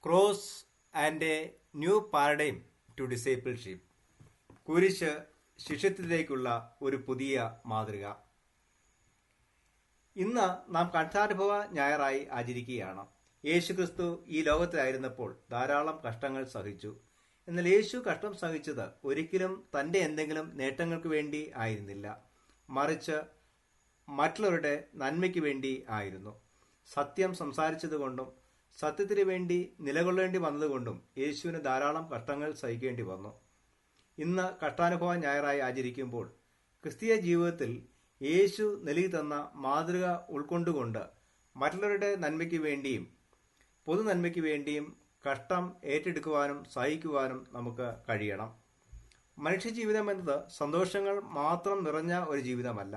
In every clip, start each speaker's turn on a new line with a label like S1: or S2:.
S1: Cross and a new paradigm to discipleship. കുരിശ് ശിഷ്യത്വത്തിലേക്കുള്ള ഒരു പുതിയ മാതൃക. ഇന്ന് നാം കഷ്ടാനുഭവ ഞായറായി ആചരിക്കുകയാണ്. യേശുക്രിസ്തു ഈ ലോകത്തിലായിരുന്നപ്പോൾ ധാരാളം കഷ്ടങ്ങൾ സഹിച്ചു. എന്നാൽ യേശു കഷ്ടം സഹിച്ചത് ഒരിക്കലും തന്റെ എന്തെങ്കിലും നേട്ടങ്ങൾക്ക് വേണ്ടി ആയിരുന്നില്ല, മറിച്ച് മറ്റുള്ളവരുടെ നന്മയ്ക്ക് വേണ്ടി ആയിരുന്നു. സത്യം സംസാരിച്ചതുകൊണ്ടും സത്യത്തിന് വേണ്ടി നിലകൊള്ളേണ്ടി വന്നതുകൊണ്ടും യേശുവിന് ധാരാളം കഷ്ടങ്ങൾ സഹിക്കേണ്ടി വന്നു. ഇന്ന് കഷ്ടാനുഭവ ഞായറായി ആചരിക്കുമ്പോൾ ക്രിസ്തീയ ജീവിതത്തിൽ യേശു നൽകി തന്ന മാതൃക ഉൾക്കൊണ്ടുകൊണ്ട് മറ്റുള്ളവരുടെ നന്മയ്ക്ക് വേണ്ടിയും പൊതു നന്മയ്ക്ക് വേണ്ടിയും കഷ്ടം ഏറ്റെടുക്കുവാനും സഹിക്കുവാനും നമുക്ക് കഴിയണം. മനുഷ്യജീവിതം എന്നത് സന്തോഷങ്ങൾ മാത്രം നിറഞ്ഞ ഒരു ജീവിതമല്ല.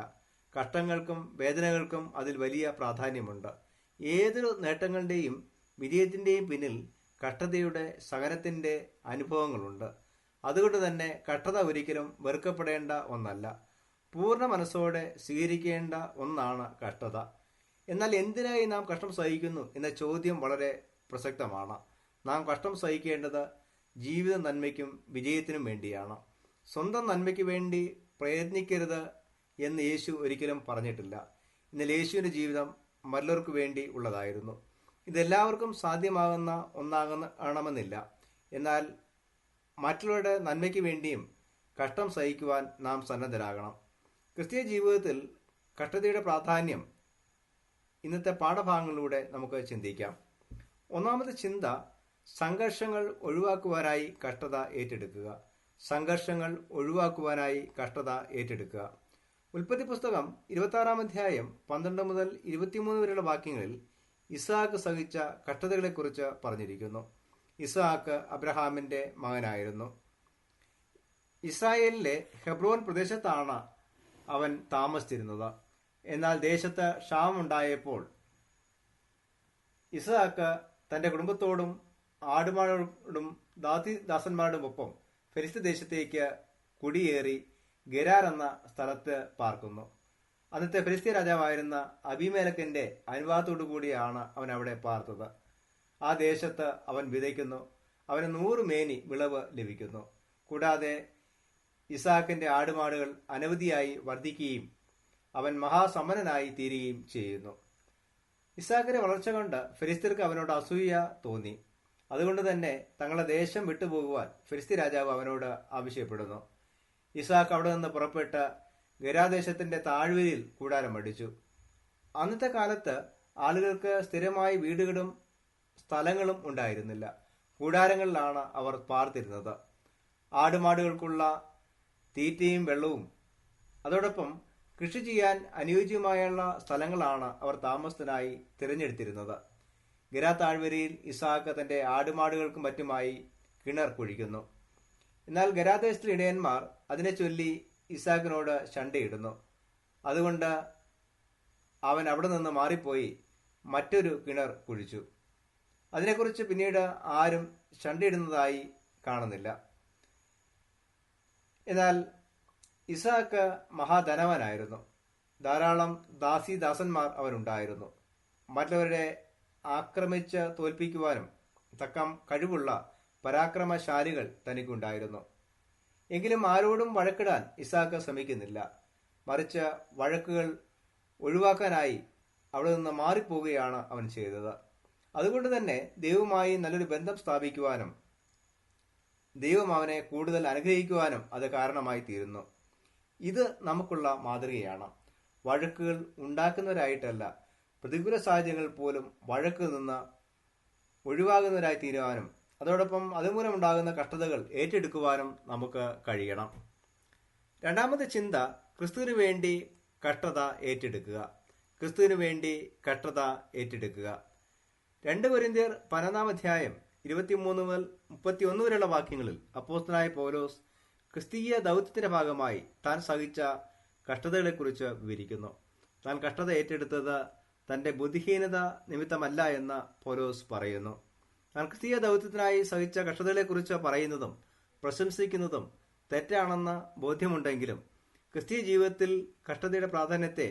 S1: കഷ്ടങ്ങൾക്കും വേദനകൾക്കും അതിൽ വലിയ പ്രാധാന്യമുണ്ട്. ഏതൊരു നേട്ടങ്ങളുടെയും വിജയത്തിന്റെയും പിന്നിൽ കഷ്ടതയുടെ സഹനത്തിന്റെ അനുഭവങ്ങളുണ്ട്. അതുകൊണ്ട് തന്നെ കഷ്ടത ഒരിക്കലും വെറുക്കപ്പെടേണ്ട ഒന്നല്ല, പൂർണ്ണ മനസ്സോടെ സ്വീകരിക്കേണ്ട ഒന്നാണ് കഷ്ടത. എന്നാൽ എന്തിനായി നാം കഷ്ടം സഹിക്കുന്നു എന്ന ചോദ്യം വളരെ പ്രസക്തമാണ്. നാം കഷ്ടം സഹിക്കേണ്ടത് ജീവിത നന്മയ്ക്കും വിജയത്തിനും വേണ്ടിയാണ്. സ്വന്തം നന്മയ്ക്ക് വേണ്ടി പ്രയത്നിക്കരുത് എന്ന് യേശു ഒരിക്കലും പറഞ്ഞിട്ടില്ല. എന്നാൽ യേശുവിന്റെ ജീവിതം മറ്റുള്ളവർക്ക് വേണ്ടി ഉള്ളതായിരുന്നു. ഇതെല്ലാവർക്കും സാധ്യമാകുന്ന ഒന്നാകണമെന്നില്ല. എന്നാൽ മറ്റുള്ളവരുടെ നന്മയ്ക്ക് വേണ്ടിയും കഷ്ടം സഹിക്കുവാൻ നാം സന്നദ്ധരാകണം. ക്രിസ്തീയ ജീവിതത്തിൽ കഷ്ടതയുടെ പ്രാധാന്യം ഇന്നത്തെ പാഠഭാഗങ്ങളിലൂടെ നമുക്ക് ചിന്തിക്കാം. ഒന്നാമത്തെ ചിന്ത, സംഘർഷങ്ങൾ ഒഴിവാക്കുവാനായി കഷ്ടത ഏറ്റെടുക്കുക. സംഘർഷങ്ങൾ ഒഴിവാക്കുവാനായി കഷ്ടത ഏറ്റെടുക്കുക. ഉൽപ്പത്തി പുസ്തകം 26 അധ്യായം 12 മുതൽ 23 വരെയുള്ള വാക്യങ്ങളിൽ ഇസ്ഹാക്ക് സഹിച്ച കഷ്ടതകളെക്കുറിച്ച് പറഞ്ഞിരിക്കുന്നു. ഇസ്ഹാക്ക് അബ്രഹാമിന്റെ മകനായിരുന്നു. ഇസ്രായേലിലെ ഹെബ്രോൻ പ്രദേശത്താണ് അവൻ താമസിച്ചിരുന്നത്. എന്നാൽ ദേശത്ത് ക്ഷാമമുണ്ടായപ്പോൾ ഇസ്ഹാക്ക് തന്റെ കുടുംബത്തോടും ആടുമാടോടും ദാസന്മാരോടുമൊപ്പം ഫെലിസ്ത്യ ദേശത്തേക്ക് കുടിയേറി ഗെരാർ എന്ന സ്ഥലത്ത് പാർക്കുന്നു. അന്നത്തെ ഫെലിസ്ത്യ രാജാവായിരുന്ന അബീമേലെക്കിന്റെ അനുവാദത്തോടു കൂടിയാണ് അവൻ അവിടെ പാർത്തത്. ആ ദേശത്ത് അവൻ വിതയ്ക്കുന്നു. അവന് 100 മേനി വിളവ് ലഭിക്കുന്നു. കൂടാതെ ഇസ്ഹാക്കിന്റെ ആടുമാടുകൾ അനവധിയായി വർദ്ധിക്കുകയും അവൻ മഹാസമ്പന്നനായി തീരുകയും ചെയ്യുന്നു. ഇസ്ഹാക്കിന്റെ വളർച്ച കണ്ട് ഫെലിസ്ത്യർക്ക് അവനോട് അസൂയ തോന്നി. അതുകൊണ്ട് തന്നെ തങ്ങളുടെ ദേശം വിട്ടുപോകുവാൻ ഫെലിസ്ത്യ രാജാവ് അവനോട് ആവശ്യപ്പെടുന്നു. ഇസ്ഹാക്ക് അവിടെ നിന്ന് പുറപ്പെട്ട് ഗെരാദേശത്തിന്റെ താഴ്വരയിൽ കൂടാരം അടിച്ചു. അന്നത്തെ കാലത്ത് ആളുകൾക്ക് സ്ഥിരമായി വീടുകളും സ്ഥലങ്ങളും ഉണ്ടായിരുന്നില്ല. കൂടാരങ്ങളിലാണ് അവർ പാർത്തിരുന്നത്. ആടുമാടുകൾക്കുള്ള തീറ്റയും വെള്ളവും അതോടൊപ്പം കൃഷി ചെയ്യാൻ അനുയോജ്യമായുള്ള സ്ഥലങ്ങളാണ് അവർ താമസത്തിനായി തിരഞ്ഞെടുത്തിരുന്നത്. ഗെരാ താഴ്വരയിൽ ഇസ്ഹാക്ക് തന്റെ ആടുമാടുകൾക്കും മറ്റുമായി കിണർ കുഴിക്കുന്നു. എന്നാൽ ഗെരാദേശത്തിലെ ഇടയന്മാർ അതിനെ ചൊല്ലി ഇസ്ഹാക്കിനോട് ശണ്ടയിടുന്നു. അതുകൊണ്ട് അവൻ അവിടെ നിന്ന് മാറിപ്പോയി മറ്റൊരു കിണർ കുഴിച്ചു. അതിനെക്കുറിച്ച് പിന്നീട് ആരും ശണ്ടയിടുന്നതായി കാണുന്നില്ല. എന്നാൽ ഇസ്ഹാക്ക് മഹാധനവാനായിരുന്നു. ധാരാളം ദാസന്മാർ അവനുണ്ടായിരുന്നു. മറ്റുള്ളവരെ ആക്രമിച്ച് തോൽപ്പിക്കുവാനും തക്കം കഴിവുള്ള പരാക്രമശാലികൾ തനിക്കുണ്ടായിരുന്നു. എങ്കിലും ആരോടും വഴക്കിടാൻ ഇസ്ഹാക്ക് ശ്രമിക്കുന്നില്ല. മറിച്ച് വഴക്കുകൾ ഒഴിവാക്കാനായി അവിടെ നിന്ന് മാറിപ്പോവുകയാണ് അവൻ ചെയ്തത്. അതുകൊണ്ട് തന്നെ ദൈവവുമായി നല്ലൊരു ബന്ധം സ്ഥാപിക്കുവാനും ദൈവം അവനെ കൂടുതൽ അനുഗ്രഹിക്കുവാനും അത് കാരണമായി തീരുന്നു. ഇത് നമുക്കുള്ള മാതൃകയാണ്. വഴക്കുകൾ ഉണ്ടാക്കുന്നവരായിട്ടല്ല, പ്രതികൂല സാഹചര്യങ്ങൾ പോലും വഴക്കിൽ നിന്ന് ഒഴിവാകുന്നവരായി തീരുവാനും അതോടൊപ്പം അതുമൂലമുണ്ടാകുന്ന കഷ്ടതകൾ ഏറ്റെടുക്കുവാനും നമുക്ക് കഴിയണം. രണ്ടാമത്തെ ചിന്ത, ക്രിസ്തുവിന് വേണ്ടി കഷ്ടത ഏറ്റെടുക്കുക. ക്രിസ്തുവിന് വേണ്ടി കഷ്ടത ഏറ്റെടുക്കുക. 2 കൊരിന്ത്യർ 12 അധ്യായം 23 മുതൽ 31 വരെയുള്ള വാക്യങ്ങളിൽ അപ്പോസ്തലനായ പൗലോസ് ക്രിസ്തീയ ദൗത്യത്തിന്റെ ഭാഗമായി താൻ സഹിച്ച കഷ്ടതകളെക്കുറിച്ച് വിവരിക്കുന്നു. താൻ കഷ്ടത ഏറ്റെടുത്തത് തന്റെ ബുദ്ധിഹീനത നിമിത്തമല്ല എന്ന് പൗലോസ് പറയുന്നു. താൻ ക്രിസ്തീയ ദൗത്യത്തിനായി സഹിച്ച കഷ്ടതകളെക്കുറിച്ച് പറയുന്നതും പ്രശംസിക്കുന്നതും തെറ്റാണെന്ന് ബോധ്യമുണ്ടെങ്കിലും ക്രിസ്തീയ ജീവിതത്തിൽ കഷ്ടതയുടെ പ്രാധാന്യത്തെ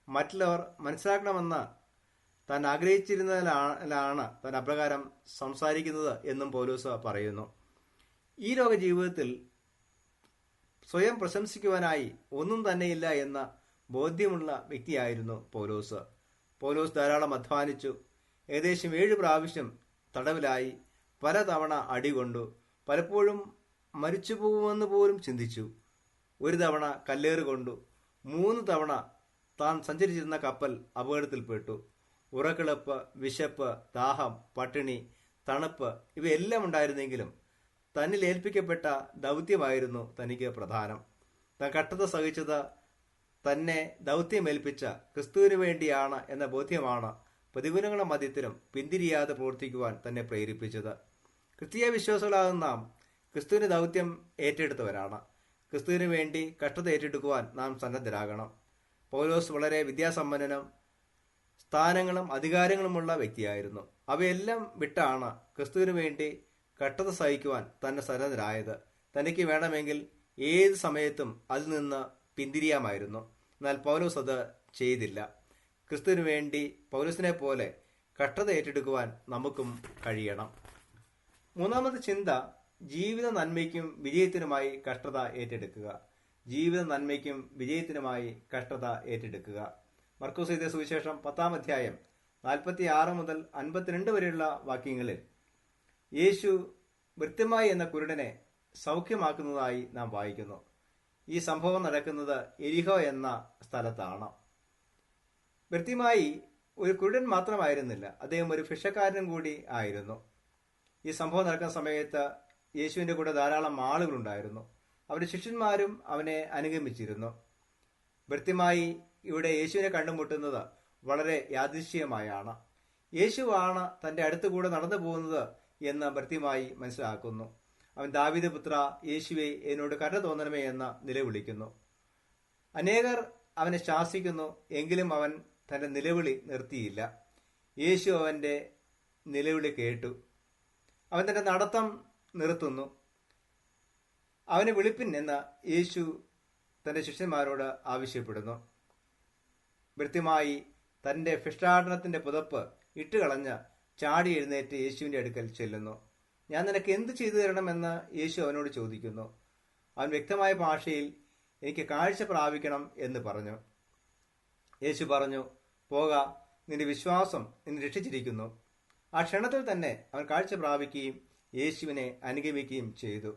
S1: മറ്റുള്ളവർ മനസ്സിലാക്കണമെന്ന് താൻ ആഗ്രഹിച്ചിരുന്നതിലാണ് താൻ അപ്രകാരം സംസാരിക്കുന്നത് എന്നും പൗലോസ് പറയുന്നു. ഈ ലോക ജീവിതത്തിൽ സ്വയം പ്രശംസിക്കുവാനായി ഒന്നും തന്നെയില്ല എന്ന ബോധ്യമുള്ള വ്യക്തിയായിരുന്നു പൗലോസ്. പൗലോസ് ധാരാളം അധ്വാനിച്ചു. ഏകദേശം 7 പ്രാവശ്യം തടവിലായി, പലതവണ അടികൊണ്ടു, പലപ്പോഴും മരിച്ചു പോകുമെന്ന് പോലും ചിന്തിച്ചു. ഒരു തവണ കല്ലേറ് കൊണ്ടു. 3 തവണ താൻ സഞ്ചരിച്ചിരുന്ന കപ്പൽ അപകടത്തിൽപ്പെട്ടു. ഉറക്കിളപ്പ്, വിശപ്പ്, ദാഹം, പട്ടിണി, തണുപ്പ് ഇവയെല്ലാം ഉണ്ടായിരുന്നെങ്കിലും തന്നിൽ ഏൽപ്പിക്കപ്പെട്ട ദൗത്യമായിരുന്നു തനിക്ക് പ്രധാനം. താൻ കഷ്ടത സഹിച്ചത് തന്നെ ദൗത്യമേൽപ്പിച്ച ക്രിസ്തുവിനു വേണ്ടിയാണ് എന്ന ബോധ്യമാണ് പ്രതികൂലങ്ങളുടെ മധ്യത്തിലും പിന്തിരിയാതെ പ്രവർത്തിക്കുവാൻ തന്നെ പ്രേരിപ്പിച്ചത്. ക്രിസ്തീയ വിശ്വാസികളാകുന്ന നാം ക്രിസ്തുവിന്റെ ദൗത്യം ഏറ്റെടുത്തവരാണ്. ക്രിസ്തുവിനു വേണ്ടി കഷ്ടത ഏറ്റെടുക്കുവാൻ നാം സന്നദ്ധരാകണം. പൗലോസ് വളരെ വിദ്യാസമ്പന്നനും സ്ഥാനങ്ങളും അധികാരങ്ങളുമുള്ള വ്യക്തിയായിരുന്നു. അവയെല്ലാം വിട്ടാണ് ക്രിസ്തുവിനു വേണ്ടി കഷ്ടത സഹിക്കുവാൻ തന്നെ സന്നദ്ധരായത്. തനിക്ക് വേണമെങ്കിൽ ഏത് സമയത്തും അതിൽ നിന്ന് പിന്തിരിയാമായിരുന്നു. എന്നാൽ പൗലോസ് അത് ചെയ്തില്ല. ക്രിസ്തുവിനു വേണ്ടി പൗലോസിനെ പോലെ കഷ്ടത ഏറ്റെടുക്കുവാൻ നമുക്കും കഴിയണം. മൂന്നാമത്തെ ചിന്ത, ജീവിത നന്മയ്ക്കും വിജയത്തിനുമായി കഷ്ടത ഏറ്റെടുക്കുക. ജീവിത നന്മയ്ക്കും വിജയത്തിനുമായി കഷ്ടത ഏറ്റെടുക്കുക. മർക്കോസ് എഴുതിയ സുവിശേഷം 10-ാം അധ്യായം 46 മുതൽ 52 വരെയുള്ള വാക്യങ്ങളിൽ യേശു ഭൃത്യമായി എന്ന കുരുടനെ സൗഖ്യമാക്കുന്നതായി നാം വായിക്കുന്നു. ഈ സംഭവം നടക്കുന്നത് എരിഹോ എന്ന സ്ഥലത്താണ്. ഭൃത്യമായി ഒരു കുരുടൻ മാത്രമായിരുന്നില്ല, അദ്ദേഹം ഒരു ഭിക്ഷക്കാരനും കൂടി ആയിരുന്നു. ഈ സംഭവം നടക്കുന്ന സമയത്ത് യേശുവിന്റെ കൂടെ ധാരാളം ആളുകളുണ്ടായിരുന്നു. അവരുടെ ശിഷ്യന്മാരും അവനെ അനുഗമിച്ചിരുന്നു. ഭൃത്യമായി ഇവിടെ യേശുവിനെ കണ്ടുമുട്ടുന്നത് വളരെ യാദൃശ്ചികമായാണ്. യേശുവാണ് തന്റെ അടുത്തുകൂടെ നടന്നു പോകുന്നത് എന്ന് ഭൃത്യമായി മനസ്സിലാക്കുന്നു. അവൻ ദാവീദ് പുത്ര യേശുവേ, എന്നോട് കരുണ തോന്നണമേ എന്ന് നിലവിളിക്കുന്നു. അനേകർ അവനെ ശാസിക്കുന്നു, എങ്കിലും അവൻ തന്റെ നിലവിളി നിർത്തിയില്ല. യേശു അവന്റെ നിലവിളി കേട്ടു. അവൻ തന്റെ നടത്തം നിർത്തുന്നു. അവനെ വിളിപ്പിൻ എന്ന് യേശു തന്റെ ശിഷ്യന്മാരോട് ആവശ്യപ്പെടുന്നു. ഭൃത്യമായി തന്റെ ഭിക്ഷാടനത്തിന്റെ പുതപ്പ് ഇട്ടുകളഞ്ഞ് ചാടി എഴുന്നേറ്റ് യേശുവിന്റെ അടുക്കൽ ചെല്ലുന്നു. ഞാൻ നിനക്ക് എന്ത് ചെയ്തു തരണമെന്ന് യേശു അവനോട് ചോദിക്കുന്നു. അവൻ വ്യക്തമായ ഭാഷയിൽ എനിക്ക് കാഴ്ച പ്രാപിക്കണം എന്ന് പറഞ്ഞു. യേശു പറഞ്ഞു, പോക, നിന്റെ വിശ്വാസം നിന്നെ രക്ഷിച്ചിരിക്കുന്നു. ആ ക്ഷണത്തിൽ തന്നെ അവൻ കാഴ്ച പ്രാപിക്കുകയും യേശുവിനെ അനുഗമിക്കുകയും ചെയ്തു.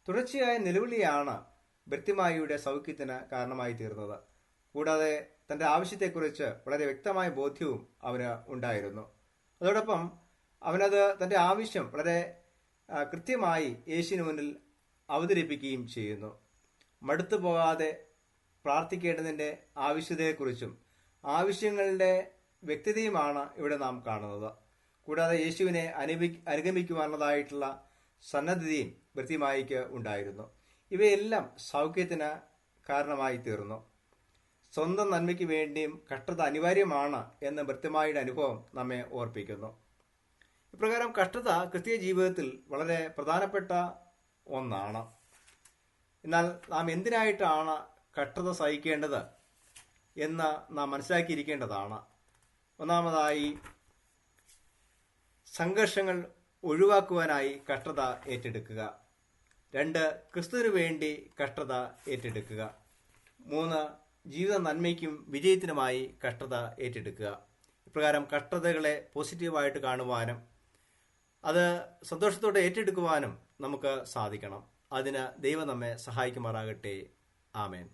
S1: തുടർച്ചയായ നിലവിളിയാണ് ഭൃത്യമായിയുടെ സൗഖ്യത്തിന് കാരണമായി തീർന്നത്. കൂടാതെ തന്റെ ആവശ്യത്തെക്കുറിച്ച് വളരെ വ്യക്തമായ ബോധ്യവും അവന് ഉണ്ടായിരുന്നു. അതോടൊപ്പം അവനത് തന്റെ ആവശ്യം വളരെ കൃത്യമായി യേശുവിന് മുന്നിൽ അവതരിപ്പിക്കുകയും ചെയ്യുന്നു. മടുത്തു പോകാതെ പ്രാർത്ഥിക്കേണ്ടതിന്റെ ആവശ്യതയെക്കുറിച്ചും ആവശ്യങ്ങളുടെ വ്യക്തതയുമാണ് ഇവിടെ നാം കാണുന്നത്. കൂടാതെ യേശുവിനെ അനുഗമിക്കുവാനുള്ളതായിട്ടുള്ള സന്നദ്ധതയും ഭൃത്യമായിക്ക് ഉണ്ടായിരുന്നു. ഇവയെല്ലാം സൗഖ്യത്തിന് കാരണമായി തീർന്നു. സ്വന്തം നന്മയ്ക്ക് വേണ്ടിയും കഷ്ടത അനിവാര്യമാണ് എന്ന് ഭൃത്യമായുടെ അനുഭവം നമ്മെ ഓർപ്പിക്കുന്നു. ഇപ്രകാരം കഷ്ടത ക്രിസ്തീയ ജീവിതത്തിൽ വളരെ പ്രധാനപ്പെട്ട ഒന്നാണ്. എന്നാൽ നാം എന്തിനായിട്ടാണ് കഷ്ടത സഹിക്കേണ്ടത് എന്ന് നാം മനസ്സിലാക്കിയിരിക്കേണ്ടതാണ്. ഒന്നാമതായി, സംഘർഷങ്ങൾ ഒഴിവാക്കുവാനായി കഷ്ടത ഏറ്റെടുക്കുക. 2, ക്രിസ്തുവിനു വേണ്ടി കഷ്ടത ഏറ്റെടുക്കുക. 3, ജീവിത നന്മയ്ക്കും വിജയത്തിനുമായി കഷ്ടത ഏറ്റെടുക്കുക. ഇപ്രകാരം കഷ്ടതകളെ പോസിറ്റീവായിട്ട് കാണുവാനും അത് സന്തോഷത്തോടെ ഏറ്റെടുക്കുവാനും നമുക്ക് സാധിക്കണം. അതിന് ദൈവം നമ്മെ സഹായിക്കുമാറാകട്ടെ. ആമേൻ.